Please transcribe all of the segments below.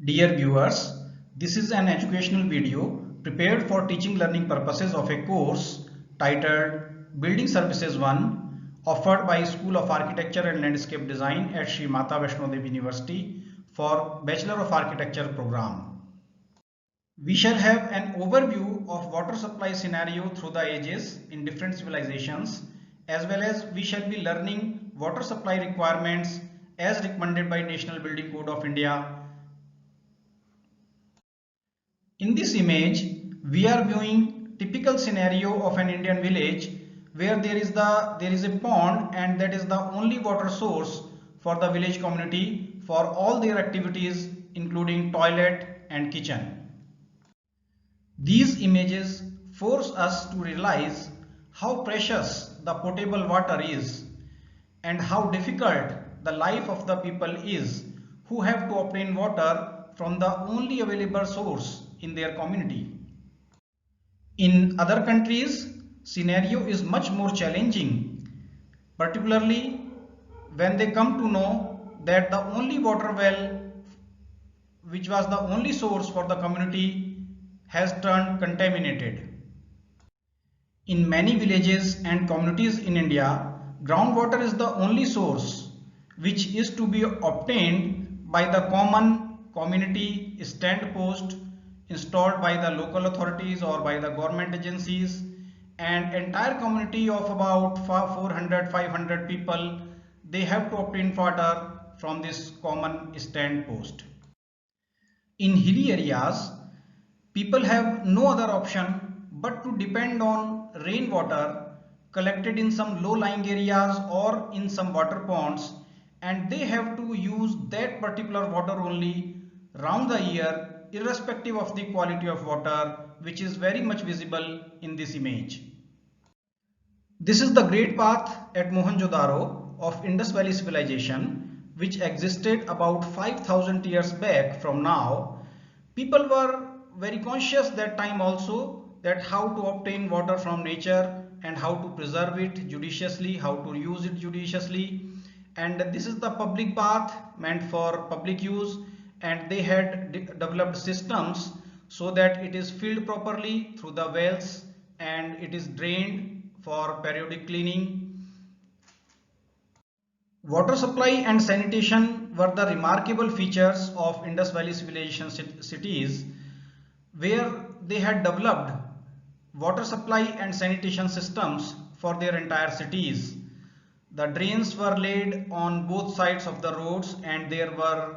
Dear viewers, this is an educational video prepared for teaching learning purposes of a course titled Building Services 1 offered by School of Architecture and Landscape Design at Sri Mata Vaishno Devi University for Bachelor of Architecture program. We shall have an overview of water supply scenario through the ages in different civilizations, as well as we shall be learning water supply requirements as recommended by National Building Code of India. In this image, we are viewing typical scenario of an Indian village where there is a pond, and that is the only water source for the village community for all their activities, including toilet and kitchen. These images force us to realize how precious the potable water is and how difficult the life of the people is who have to obtain water from the only available source in their community. In other countries, scenario is much more challenging, particularly when they come to know that the only water well, which was the only source for the community, has turned contaminated. In many villages and communities in India, groundwater is the only source which is to be obtained by the common community stand post installed by the local authorities or by the government agencies, and entire community of about 400-500 people, they have to obtain water from this common stand post. In hilly areas, people have no other option but to depend on rainwater collected in some low-lying areas or in some water ponds, and they have to use that particular water only round the year, irrespective of the quality of water, which is very much visible in this image. This is the Great Path at Mohenjo-daro of Indus Valley Civilization, which existed about 5,000 years back from now. People were very conscious that time also that how to obtain water from nature and how to preserve it judiciously, how to use it judiciously. And this is the public bath meant for public use, and they had developed systems so that it is filled properly through the wells and it is drained for periodic cleaning. Water supply and sanitation were the remarkable features of Indus Valley civilization cities, where they had developed water supply and sanitation systems for their entire cities. The drains were laid on both sides of the roads, and there were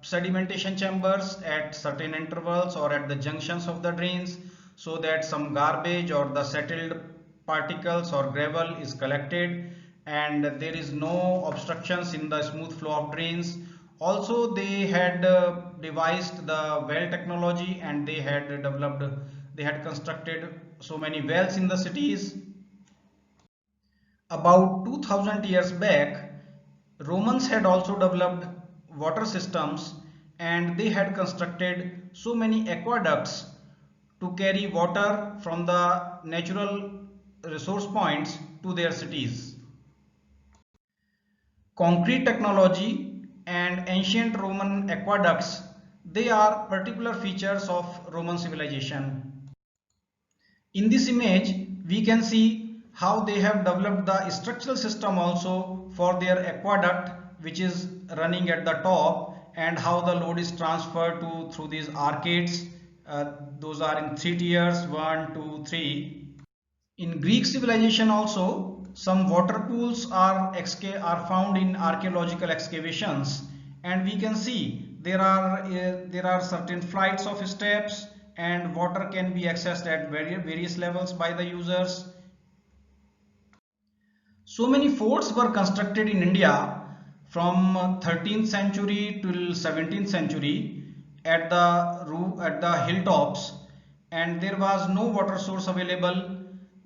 sedimentation chambers at certain intervals or at the junctions of the drains, so that some garbage or the settled particles or gravel is collected and there is no obstructions in the smooth flow of drains. Also, they had devised the well technology, and they had constructed so many wells in the cities. About 2000 years back, Romans had also developed water systems, and they had constructed so many aqueducts to carry water from the natural resource points to their cities. Concrete technology and ancient Roman aqueducts, they are particular features of Roman civilization. In this image, we can see how they have developed the structural system also for their aqueduct, which is running at the top, and how the load is transferred to through these arcades. Those are in 3 tiers, 1, 2, 3. In Greek civilization also, some water pools are found in archaeological excavations, and we can see there are certain flights of steps, and water can be accessed at various levels by the users. So many forts were constructed in India from 13th century till 17th century at the hilltops, and there was no water source available.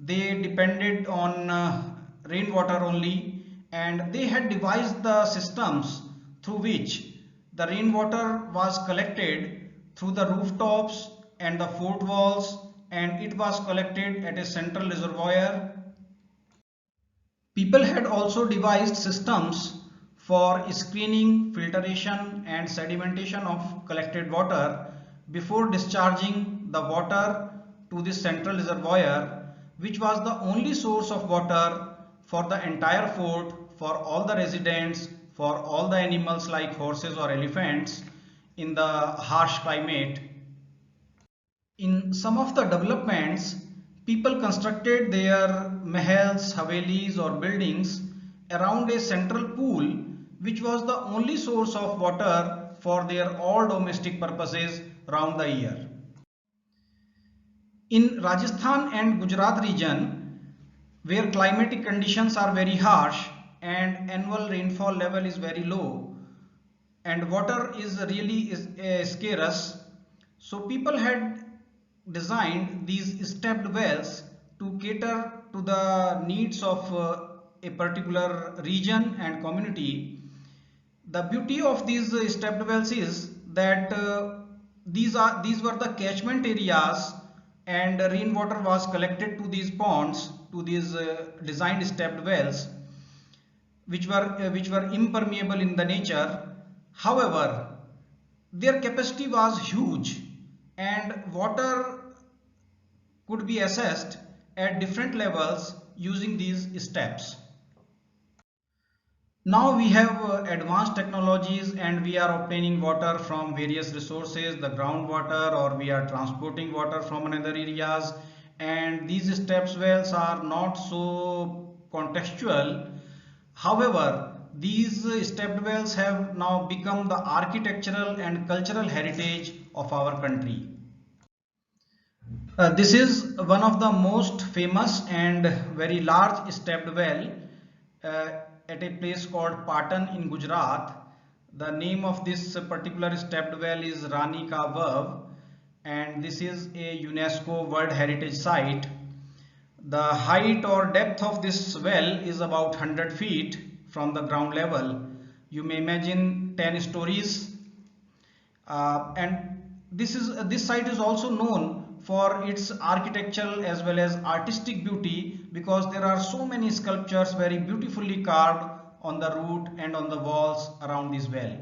They depended on rainwater only, and they had devised the systems through which the rainwater was collected through the rooftops and the fort walls, and it was collected at a central reservoir. People had also devised systems for screening, filtration and sedimentation of collected water before discharging the water to the central reservoir, which was the only source of water for the entire fort, for all the residents, for all the animals like horses or elephants in the harsh climate. In some of the developments, people constructed their mahals, havelis or buildings around a central pool which was the only source of water for their all domestic purposes round the year. In Rajasthan and Gujarat region, where climatic conditions are very harsh and annual rainfall level is very low and water is really scarce, so people had designed these stepped wells to cater to the needs of a particular region and community. The beauty of these stepped wells is that these were the catchment areas and rainwater was collected to these ponds, to these designed stepped wells, which were impermeable in the nature. However, their capacity was huge and water could be assessed at different levels using these steps. Now we have advanced technologies and we are obtaining water from various resources, the groundwater, or we are transporting water from another areas, and these steps wells are not so contextual. However, these stepped wells have now become the architectural and cultural heritage of our country. This is one of the most famous and very large stepped well uh, at a place called Patan in Gujarat. The name of this particular stepped well is Rani Ka Vav, and this is a UNESCO World Heritage Site. The height or depth of this well is about 100 feet from the ground level. You may imagine 10 stories. And this site is also known for its architectural as well as artistic beauty, because there are so many sculptures very beautifully carved on the root and on the walls around this well.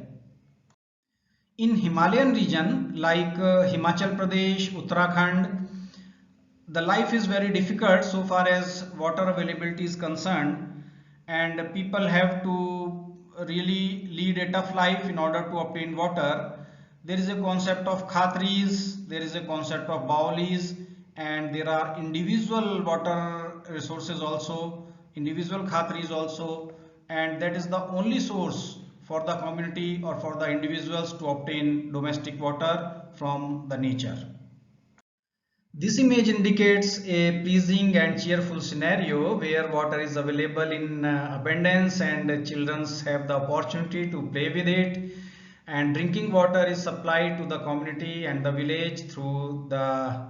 In Himalayan region like Himachal Pradesh, Uttarakhand, the life is very difficult so far as water availability is concerned, and people have to really lead a tough life in order to obtain water. There is a concept of khatris, there is a concept of baolis, and there are individual water resources also, individual khatris also, and that is the only source for the community or for the individuals to obtain domestic water from the nature. This image indicates a pleasing and cheerful scenario where water is available in abundance and children have the opportunity to play with it, and drinking water is supplied to the community and the village through the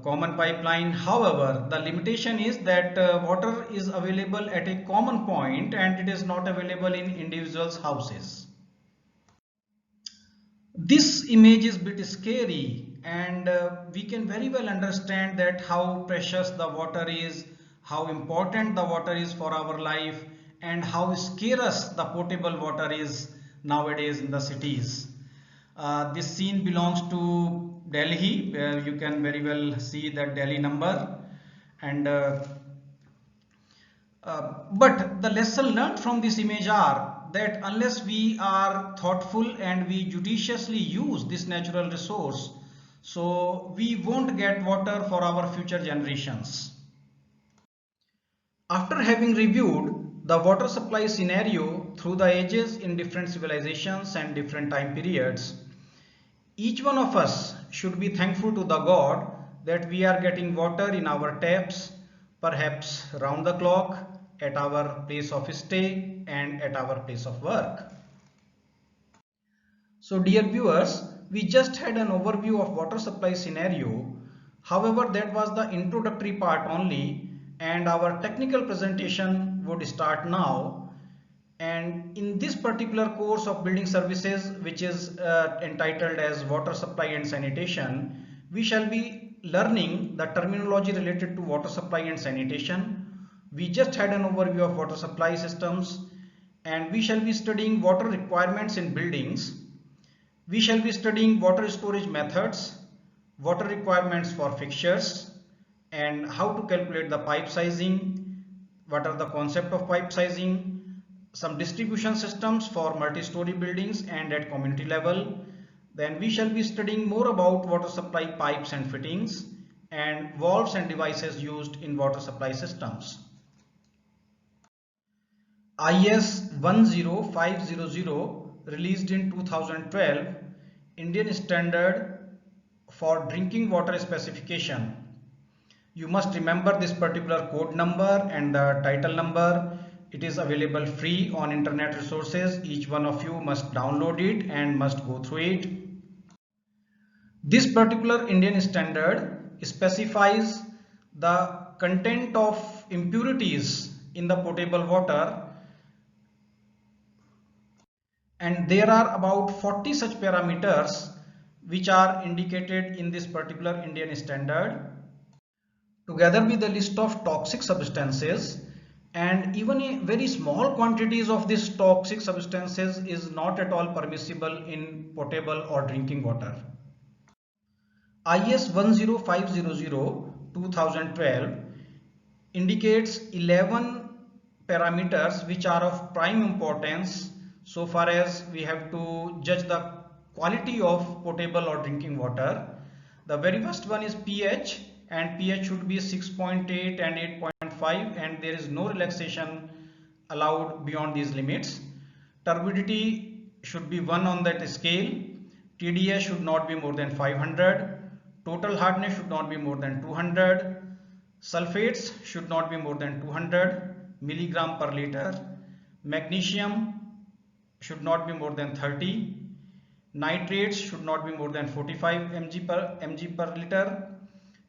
common pipeline. However, the limitation is that water is available at a common point and it is not available in individuals' houses. This image is a bit scary, and we can very well understand that how precious the water is, how important the water is for our life, and how scarce the potable water is nowadays in the cities. This scene belongs to Delhi, where you can very well see that Delhi number, and but the lesson learned from this image are that unless we are thoughtful and we judiciously use this natural resource, so we won't get water for our future generations. After having reviewed the water supply scenario through the ages in different civilizations and different time periods, each one of us should be thankful to the God that we are getting water in our taps, perhaps round the clock, at our place of stay and at our place of work. So dear viewers, we just had an overview of water supply scenario. However, that was the introductory part only, and our technical presentation would start now. And in this particular course of building services, which is entitled as water supply and sanitation, we shall be learning the terminology related to water supply and sanitation. We just had an overview of water supply systems, and we shall be studying water requirements in buildings. We shall be studying water storage methods, water requirements for fixtures, and how to calculate the pipe sizing, what are the concept of pipe sizing, some distribution systems for multi-story buildings and at community level. Then we shall be studying more about water supply pipes and fittings and valves and devices used in water supply systems. IS 10500 released in 2012, Indian Standard for Drinking Water Specification. You must remember this particular code number and the title number. It is available free on internet resources. Each one of you must download it and must go through it. This particular Indian Standard specifies the content of impurities in the potable water, and there are about 40 such parameters which are indicated in this particular Indian Standard, together with a list of toxic substances, and even a very small quantities of these toxic substances is not at all permissible in potable or drinking water. IS 10500 2012 indicates 11 parameters which are of prime importance so far as we have to judge the quality of potable or drinking water. The very first one is pH, and pH should be 6.8 and 8.5, and there is no relaxation allowed beyond these limits. Turbidity should be 1 on that scale. TDS should not be more than 500. Total hardness should not be more than 200. Sulfates should not be more than 200 milligram per liter. Magnesium should not be more than 30. Nitrates should not be more than 45 mg per liter.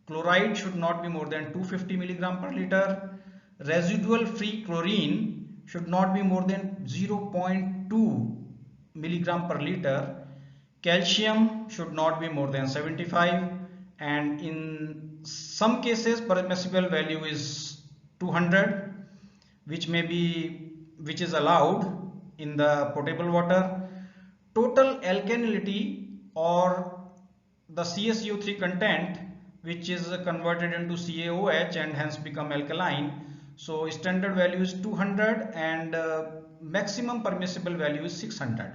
Chloride should not be more than 250 milligram per liter. Residual free chlorine should not be more than 0.2 milligram per liter. Calcium should not be more than 75, and in some cases permissible value is 200, which is allowed in the potable water. Total alkalinity or the CaCO3 content, which is converted into CaOH and hence become alkaline. So standard value is 200 and maximum permissible value is 600.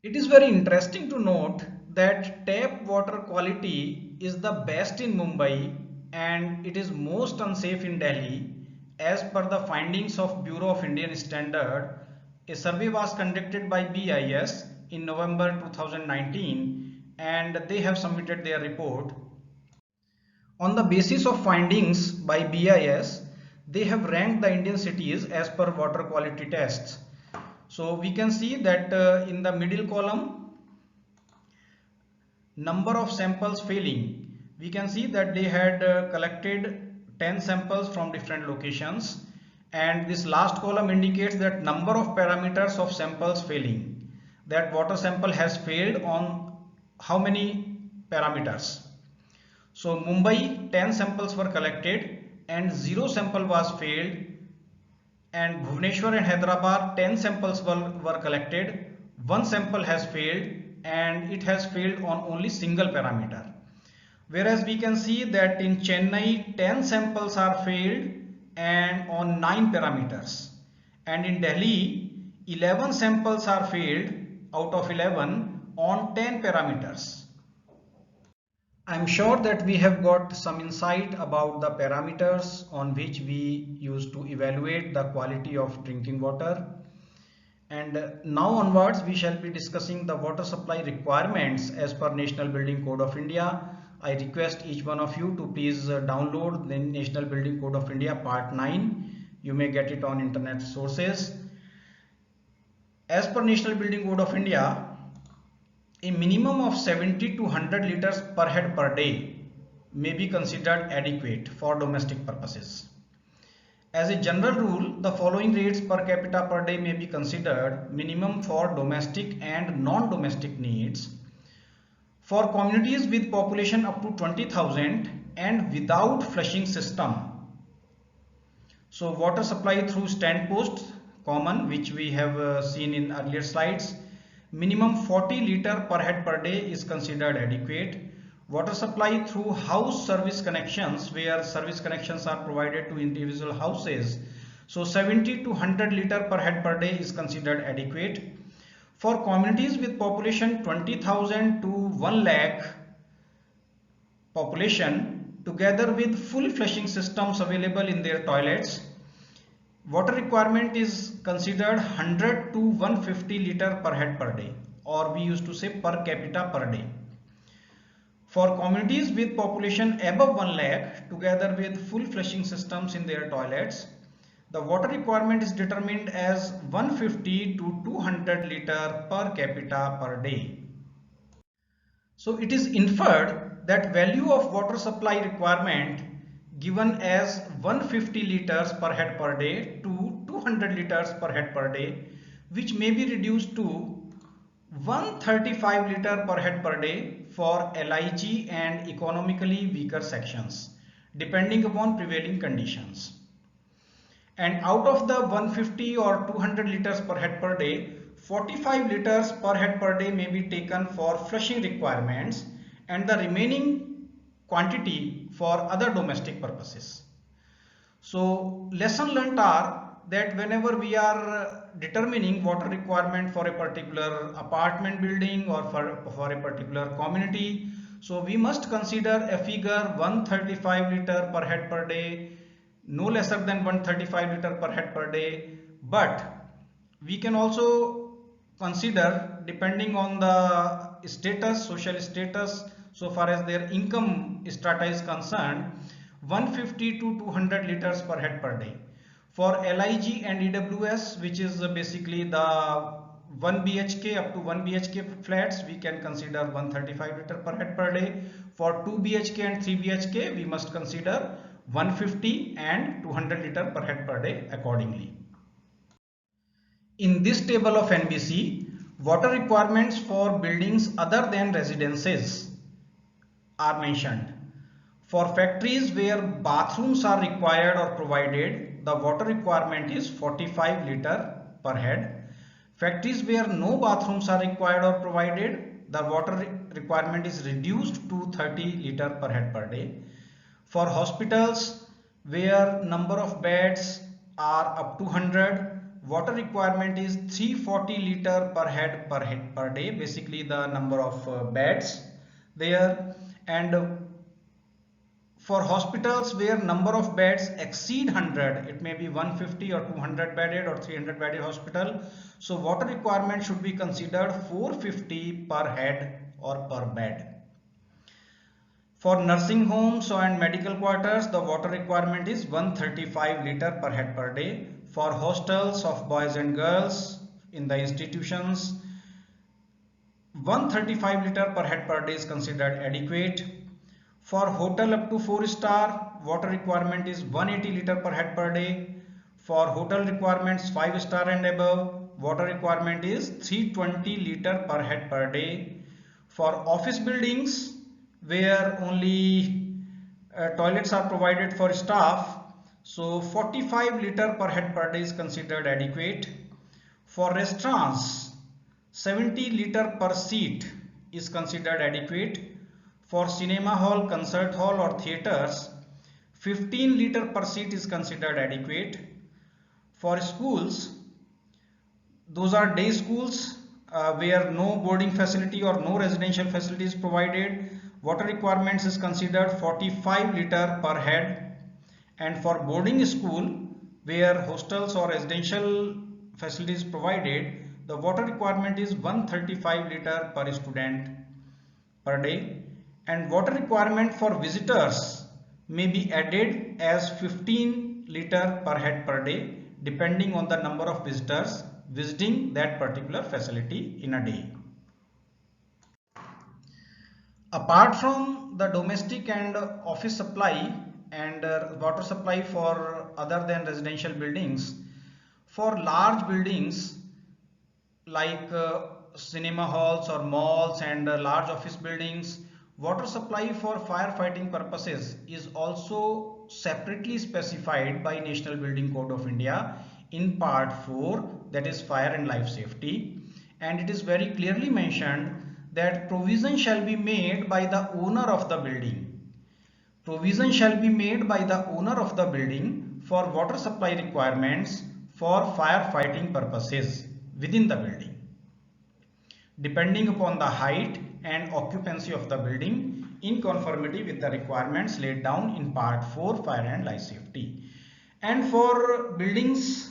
It is very interesting to note that tap water quality is the best in Mumbai and it is most unsafe in Delhi as per the findings of Bureau of Indian Standard. A survey was conducted by BIS in November 2019 and they have submitted their report. On the basis of findings by BIS, they have ranked the Indian cities as per water quality tests. So we can see that in the middle column, number of samples failing, we can see that they had collected 10 samples from different locations, and this last column indicates that number of parameters of samples failing, that water sample has failed on how many parameters. So Mumbai 10 samples were collected and 0 sample was failed, and Bhubaneswar and Hyderabad 10 samples were collected, 1 sample has failed and it has failed on only single parameter. Whereas we can see that in Chennai 10 samples are failed and on 9 parameters, and in Delhi 11 samples are failed out of 11 on 10 parameters. I am sure that we have got some insight about the parameters on which we use to evaluate the quality of drinking water. And now onwards we shall be discussing the water supply requirements as per National Building Code of India. I request each one of you to please download the National Building Code of India Part 9. You may get it on internet sources. As per National Building Code of India, a minimum of 70 to 100 liters per head per day may be considered adequate for domestic purposes. As a general rule, the following rates per capita per day may be considered minimum for domestic and non-domestic needs. For communities with population up to 20,000 and without flushing system, so water supply through stand posts common, which we have seen in earlier slides. Minimum 40 liter per head per day is considered adequate. Water supply through house service connections, where service connections are provided to individual houses, so 70 to 100 liter per head per day is considered adequate. For communities with population 20,000 to 1 lakh population, together with full flushing systems available in their toilets, water requirement is considered 100 to 150 liter per head per day, or we used to say per capita per day. For communities with population above 1 lakh, together with full flushing systems in their toilets, the water requirement is determined as 150 to 200 liter per capita per day. So it is inferred that value of water supply requirement given as 150 liters per head per day to 200 liters per head per day, which may be reduced to 135 liter per head per day for LIG and economically weaker sections, depending upon prevailing conditions. And out of the 150 or 200 liters per head per day, 45 liters per head per day may be taken for flushing requirements and the remaining quantity for other domestic purposes. So lesson learnt are that whenever we are determining water requirement for a particular apartment building or for a particular community, so we must consider a figure 135 liter per head per day, no lesser than 135 liter per head per day, but we can also consider, depending on the status, social status, so far as their income strata is concerned, 150 to 200 liters per head per day. For LIG and EWS, which is basically the 1 BHK up to 1 BHK flats, we can consider 135 liter per head per day. For 2 BHK and 3 BHK, we must consider 150 and 200 liter per head per day accordingly. In this table of NBC, water requirements for buildings other than residences are mentioned. For factories where bathrooms are required or provided, the water requirement is 45 liter per head. Factories where no bathrooms are required or provided, the water requirement is reduced to 30 liter per head per day. For hospitals where number of beds are up to 100, water requirement is 340 liter per head per day, basically the number of beds there. And for hospitals where number of beds exceed 100, it may be 150 or 200 bedded or 300 bedded hospital, so water requirement should be considered 450 per head or per bed. For nursing homes and medical quarters, the water requirement is 135 liter per head per day. For hostels of boys and girls in the institutions, 135 liter per head per day is considered adequate. For hotel up to 4-star, water requirement is 180 liter per head per day. For hotel requirements 5-star and above, water requirement is 320 liter per head per day. For office buildings where only toilets are provided for staff, so 45 liter per head per day is considered adequate. For restaurants, 70 liter per seat is considered adequate. For cinema hall, concert hall or theatres, 15 liter per seat is considered adequate. For schools, those are day schools where no boarding facility or no residential facility is provided, water requirements is considered 45 liter per head. And for boarding school where hostels or residential facilities provided, the water requirement is 135 liter per student per day. And water requirement for visitors may be added as 15 liter per head per day, depending on the number of visitors visiting that particular facility in a day. Apart from the domestic and office supply and water supply for other than residential buildings, for large buildings like cinema halls or malls and large office buildings, water supply for firefighting purposes is also separately specified by National Building Code of India in part 4, that is fire and life safety, and it is very clearly mentioned that provision shall be made by the owner of the building. Provision shall be made by the owner of the building for water supply requirements for firefighting purposes within the building, depending upon the height and occupancy of the building in conformity with the requirements laid down in part 4 fire and life safety. And for buildings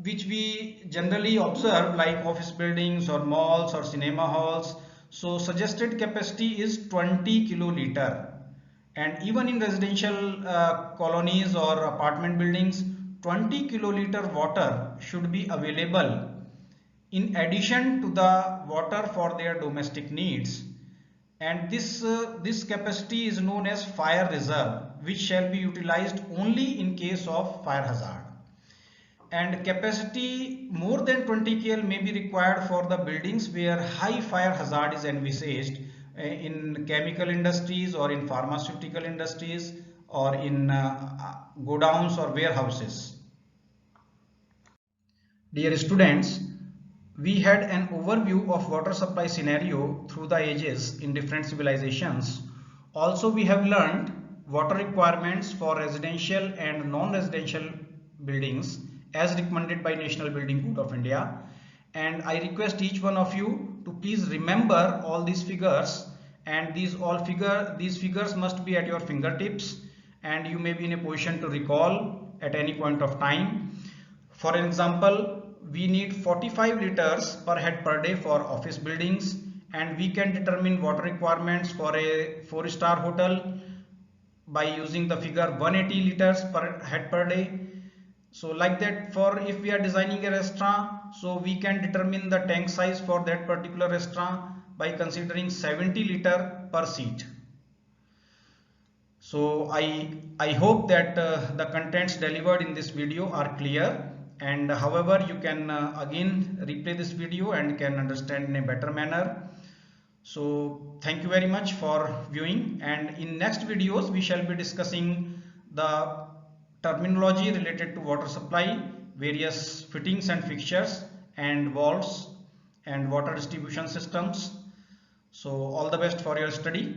which we generally observe like office buildings or malls or cinema halls, so suggested capacity is 20 kiloliter, and even in residential colonies or apartment buildings 20 kiloliter water should be available in addition to the water for their domestic needs. And this capacity is known as fire reserve, which shall be utilized only in case of fire hazard. And capacity more than 20 kL may be required for the buildings where high fire hazard is envisaged, in chemical industries or in pharmaceutical industries or in godowns or warehouses. Dear students, we had an overview of water supply scenario through the ages in different civilizations. Also, we have learned water requirements for residential and non-residential buildings as recommended by National Building Code of India. And I request each one of you to please remember all these figures, and these figures must be at your fingertips and you may be in a position to recall at any point of time. For example, we need 45 liters per head per day for office buildings, and we can determine water requirements for a 4-star hotel by using the figure 180 liters per head per day. So like that, for if we are designing a restaurant, so we can determine the tank size for that particular restaurant by considering 70 liter per seat. So I hope that the contents delivered in this video are clear, and however you can again replay this video and can understand in a better manner. So thank you very much for viewing, and in next videos we shall be discussing the terminology related to water supply, various fittings and fixtures and valves and water distribution systems. So all the best for your study.